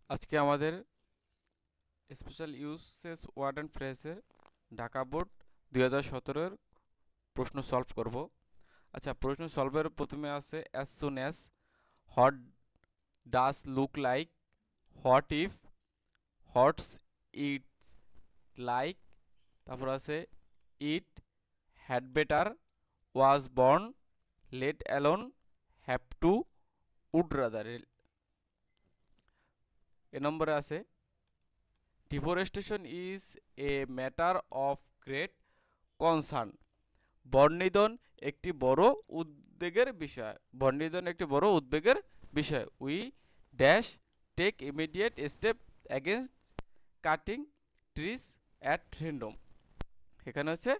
আজকে আমাদের special uses word and ফ্রেজের ঢাকা বোর্ড 2017-এর প্রশ্ন সলভ করব। আচ্ছা, প্রশ্ন সলভের প্রথমে আছে as soon as, what does look like, what if, what's it's like, তারপর আছে it, had better, was born, let alone, have to, would rather. এ নম্বরে আছে deforestation is a matter of great concern. বননিধন একটি বড় উদ্বেগের বিষয়। বননিধন একটি বড় উদ্বেগের বিষয়। We dash take immediate step against cutting trees at random. এখানে হচ্ছে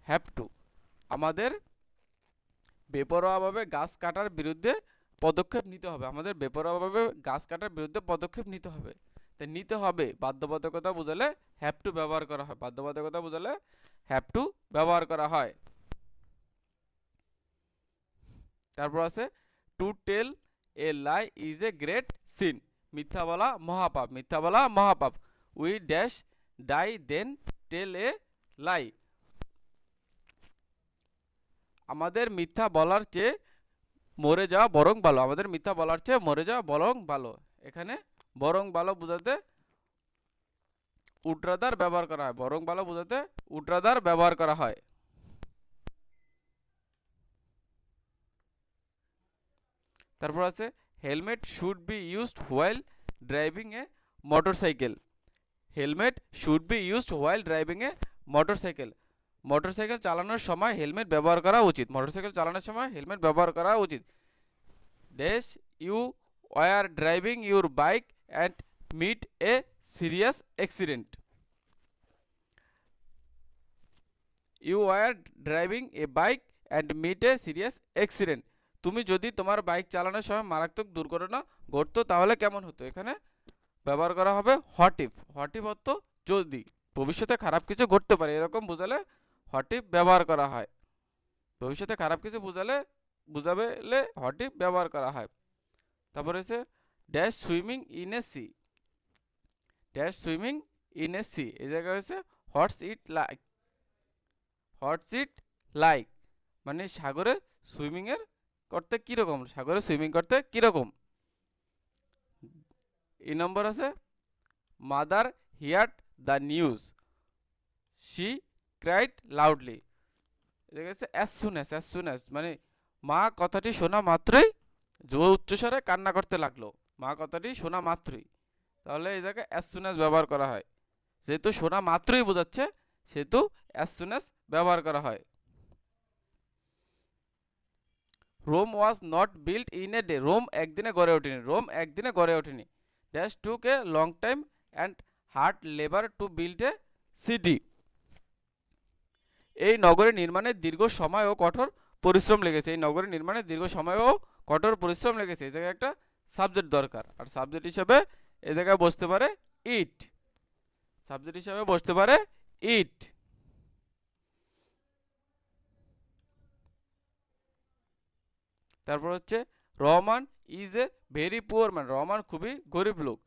হ্যাভ টু, আমাদের বেপরোয়াভাবে গাছ কাটার বিরুদ্ধে পদক্ষেপ নিতে হবে। আমাদের বেপরোয়াভাবে গাছ কাটার বিরুদ্ধে পদক্ষেপ নিতে হবে। তাই নিতে হবে বাধ্যবাধকতা বোঝালে হ্যাভ টু ব্যবহার করা হয়। বাধ্যবাধকতা বোঝালে হ্যাভ টু ব্যবহার করা হয়। তারপর আছে to tell a lie is a great sin. মিথ্যা বলা মহাপাপ। মিথ্যা বলা মহাপাপ। We dash die than tell a lie. আমাদের মিথ্যা বলার চেয়ে মরে যাওয়া বরং ভালো। আমাদের মিথ্যা বলার চেয়ে মরে যাওয়া বরং ভালো। এখানে বরং ভালো বোঝাতে উড রাদার ব্যবহার করা হয়। বরং ভালো বোঝাতে উড রাদার ব্যবহার করা হয়। তারপর আছে helmet should be used while driving A motorcycle. Helmet should be used while driving A motorcycle. Motorcycle চালানোর সময় হেলমেট ব্যবহার করা উচিত। মোটরসাইকেল চালানোর সময় হেলমেট ব্যবহার করা উচিত। Dash you were driving your bike and meet a serious accident. You were driving a bike and meet a serious accident. তুমি যদি তোমার বাইক চালানোর সময় মারাত্মক দুর্ঘটনা ঘটতো তাহলে কেমন হতো। এখানে ব্যবহার করা হবে হোয়াট ইফ। হোয়াট ইফ অর্থ যদি ভবিষ্যতে খারাপ কিছু ঘটতে পারে, এরকম বোঝালে হোয়াট ইফ ব্যবহার করা হয়। ভবিষ্যতে খারাপ কিছু বুঝাবেলে হোয়াট ইফ ব্যবহার করা হয়। তারপরে হচ্ছে dash swimming in a sea. Dash swimming in a sea, এই জায়গায় হচ্ছে হোয়াটস it like. What's it like মানে সাগরে সুইমিংয়ের করতে কীরকম, সাগরে সুইমিং করতে কীরকম। এই নম্বর আছে mother heard the news, she cried loudly. দেখা গেছে as soon as. As soon as মানে মা কথাটি শোনা মাত্রই উচ্চস্বরে কান্না করতে লাগলো। মা কথাটি শোনা মাত্রই, তাহলে এই জায়গায় অ্যাজ সুন অ্যাজ ব্যবহার করা হয়। যেহেতু শোনা মাত্রই বোঝাচ্ছে সেহেতু অ্যাজ সুন অ্যাজ ব্যবহার করা হয়। Rome was not built in a day. Rome একদিনে গড়ে ওঠেনি। রোম একদিনে গড়ে ওঠেনি। Dash took a long time and hard labour to build a city. এই নগরী নির্মাণে দীর্ঘ সময় ও কঠোর পরিশ্রম লেগেছে। এই নগরী নির্মাণে দীর্ঘ সময় ও কঠোর পরিশ্রম লেগেছে। এই জায়গায় একটা সাবজেক্ট দরকার, আর সাবজেক্ট হিসেবে এই জায়গায় বসতে পারে ইট। সাবজেক্ট হিসেবে বসতে পারে ইট। তারপর হচ্ছে Rahman is a very poor man. Rahman খুবই গরিব লোক।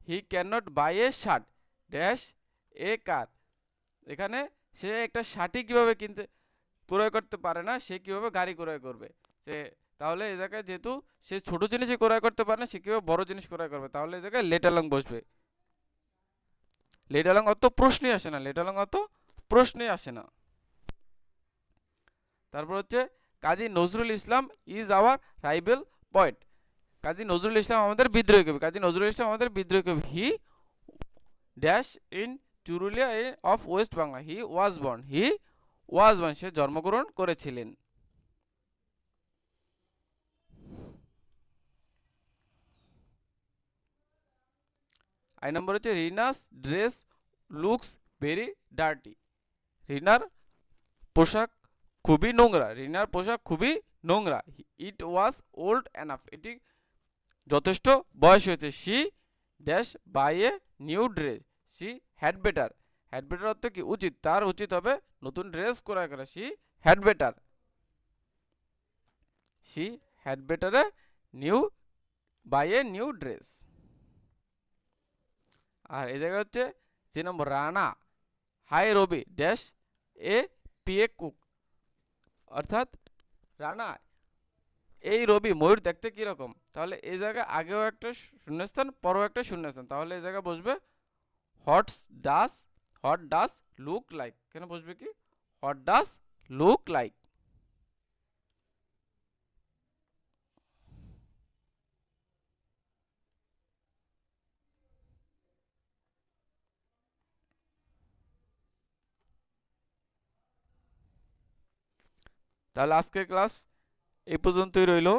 He can not buy a shirt dash a car. এখানে সে একটা শার্টই কীভাবে কিনতে ক্রয় করতে পারে না, সে কীভাবে গাড়ি ক্রয় করবে। সে তাহলে এই জায়গায় যেহেতু সে ছোট জিনিসই ক্রয় করতে পারে না, সে কীভাবে বড় জিনিস ক্রয় করবে। তাহলে এই জায়গায় লেট অ্যালং বসবে। লেট অ্যালং অত প্রশ্নই আসে না। লেট অ্যালং অত প্রশ্নই আসে না। তারপর হচ্ছে কাজী নজরুল ইসলাম ইজ আওয়ার রাইভেল পয়েট। কাজী নজরুল ইসলাম আমাদের বিদ্রোহী কবি। কাজী নজরুল ইসলাম আমাদের বিদ্রোহী কবি। He dash in Churulia of West Bangla. He was born. He was born সে জন্মগ্রহণ করেছিলেন। আই নম্বর হচ্ছে Rina's dress looks very dirty. রিনার পোশাক খুবই নোংরা। রিনার পোশাক খুবই নোংরা। ইট ওয়াজ ওল্ড এনাফ, এটি যথেষ্ট বয়স হয়েছে। She dash buy a new dress. She had better. Had better অর্থ কি উচিত, তার উচিত হবে নতুন ড্রেস ক্রয় করা। She had better. She had better a new buy a new dress. আর এই জায়গায় হচ্ছে যে নম্বর রানা হাই রবি ড্যাশ এ পি এ কুক, অর্থাৎ রানা এই রবি ময়ূর দেখতে কীরকম, তাহলে এই জায়গায় আগেও একটা শূন্যস্থান পরেও একটা শূন্যস্থান, তাহলে এই জায়গায় বসবে হটস ডাস হোয়াট ডাস লুক লাইক, কেন বসবে কি হোয়াট ডাস লুক লাইক। তাহলে আজকের ক্লাস এই পর্যন্তই রইলো।